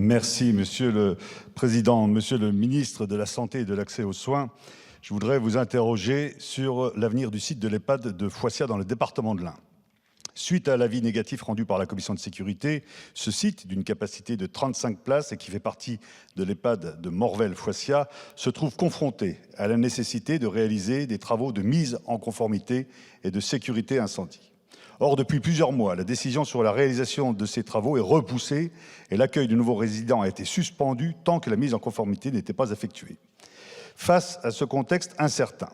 Merci, Monsieur le Président. Monsieur le ministre de la Santé et de l'Accès aux soins, je voudrais vous interroger sur l'avenir du site de l'EHPAD de Foissiat dans le département de l'Ain. Suite à l'avis négatif rendu par la commission de sécurité, ce site, d'une capacité de 35 places et qui fait partie de l'EHPAD de Morvel-Foissiat, se trouve confronté à la nécessité de réaliser des travaux de mise en conformité et de sécurité incendie. Or, depuis plusieurs mois, la décision sur la réalisation de ces travaux est repoussée et l'accueil de nouveaux résidents a été suspendu tant que la mise en conformité n'était pas effectuée. Face à ce contexte incertain,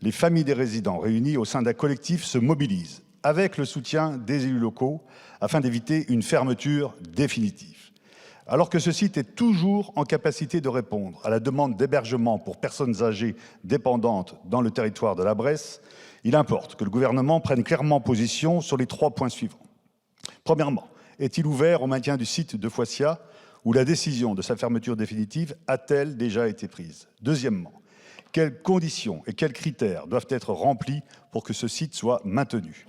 les familles des résidents réunis au sein d'un collectif se mobilisent avec le soutien des élus locaux afin d'éviter une fermeture définitive. Alors que ce site est toujours en capacité de répondre à la demande d'hébergement pour personnes âgées dépendantes dans le territoire de la Bresse, il importe que le gouvernement prenne clairement position sur les 3 points suivants. Premièrement, est-il ouvert au maintien du site de Foissiat où la décision de sa fermeture définitive a-t-elle déjà été prise? Deuxièmement, quelles conditions et quels critères doivent être remplis pour que ce site soit maintenu?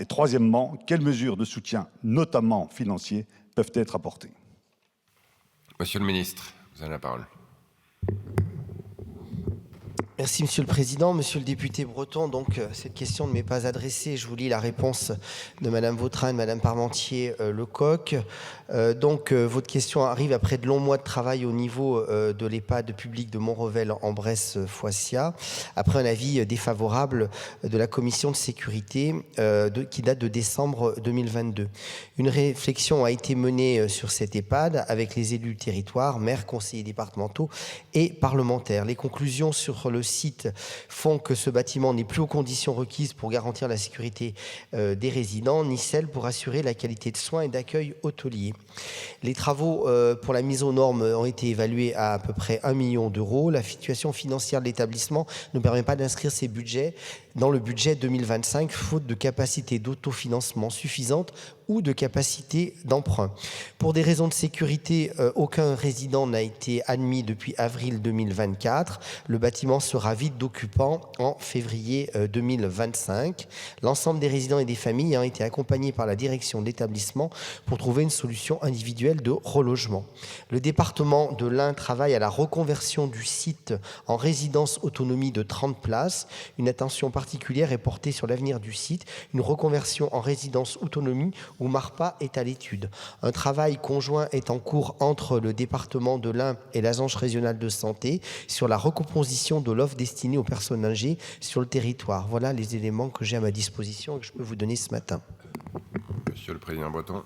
Et troisièmement, quelles mesures de soutien, notamment financiers, peuvent être apportées? Monsieur le ministre, vous avez la parole. Merci Monsieur le Président. Monsieur le député breton, donc cette question ne m'est pas adressée. Je vous lis la réponse de Madame Vautrin et de Madame Parmentier-Lecocq. Votre question arrive après de longs mois de travail au niveau de l'EHPAD public de Montrevel en Bresse-Foissiat, après un avis défavorable de la commission de sécurité qui date de décembre 2022. Une réflexion a été menée sur cet EHPAD avec les élus du territoire, maires, conseillers départementaux et parlementaires. Les conclusions sur le site font que ce bâtiment n'est plus aux conditions requises pour garantir la sécurité des résidents, ni celles pour assurer la qualité de soins et d'accueil hôtelier. Les travaux pour la mise aux normes ont été évalués à peu près 1 million d'euros. La situation financière de l'établissement ne permet pas d'inscrire ces budgets dans le budget 2025, faute de capacité d'autofinancement suffisante ou de capacité d'emprunt. Pour des raisons de sécurité, aucun résident n'a été admis depuis avril 2024. Le bâtiment sera vide d'occupants en février 2025. L'ensemble des résidents et des familles ont été accompagnés par la direction de l'établissement pour trouver une solution individuelle de relogement. Le département de l'Ain travaille à la reconversion du site en résidence autonomie de 30 places. Une attention particulière est portée sur l'avenir du site. Une reconversion en résidence autonomie où MARPA est à l'étude. Un travail conjoint est en cours entre le département de l'Ain et l'Agence régionale de santé sur la recomposition de l'offre destinée aux personnes âgées sur le territoire. Voilà les éléments que j'ai à ma disposition et que je peux vous donner ce matin. Monsieur le Président Breton.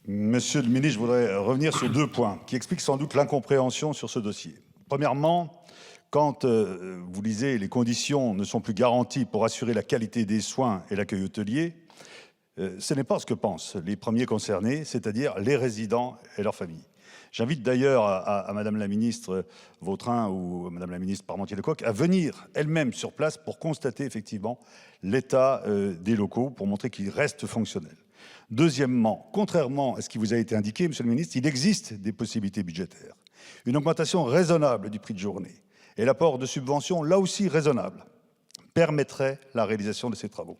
Monsieur le ministre, je voudrais revenir sur 2 points qui expliquent sans doute l'incompréhension sur ce dossier. Premièrement, quand vous lisez « les conditions ne sont plus garanties pour assurer la qualité des soins et l'accueil hôtelier », ce n'est pas ce que pensent les premiers concernés, c'est-à-dire les résidents et leurs familles. J'invite d'ailleurs à Madame la ministre Vautrin ou Madame la ministre Parmentier-Lecocq à venir elle-même sur place pour constater effectivement l'état des locaux, pour montrer qu'ils restent fonctionnels. Deuxièmement, contrairement à ce qui vous a été indiqué, Monsieur le ministre, il existe des possibilités budgétaires. Une augmentation raisonnable du prix de journée et l'apport de subventions, là aussi raisonnable, permettrait la réalisation de ces travaux.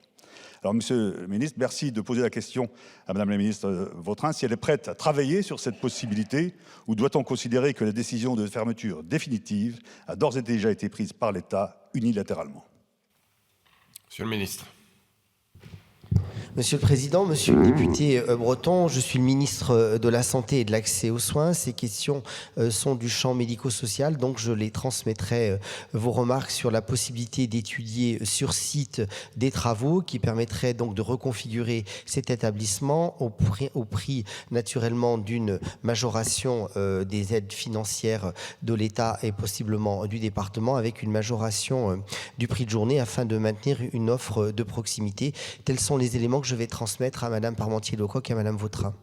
Alors, Monsieur le ministre, merci de poser la question à Madame la ministre Vautrin si elle est prête à travailler sur cette possibilité ou doit-on considérer que la décision de fermeture définitive a d'ores et déjà été prise par l'État unilatéralement? Monsieur le ministre. Monsieur le Président, Monsieur le député breton, je suis le ministre de la Santé et de l'Accès aux soins. Ces questions sont du champ médico-social, donc je les transmettrai vos remarques sur la possibilité d'étudier sur site des travaux qui permettraient donc de reconfigurer cet établissement au prix naturellement d'une majoration des aides financières de l'État et possiblement du département avec une majoration du prix de journée afin de maintenir une offre de proximité. Tels sont les éléments que je vais transmettre à Madame Parmentier-Lecocq et à Madame Vautrin.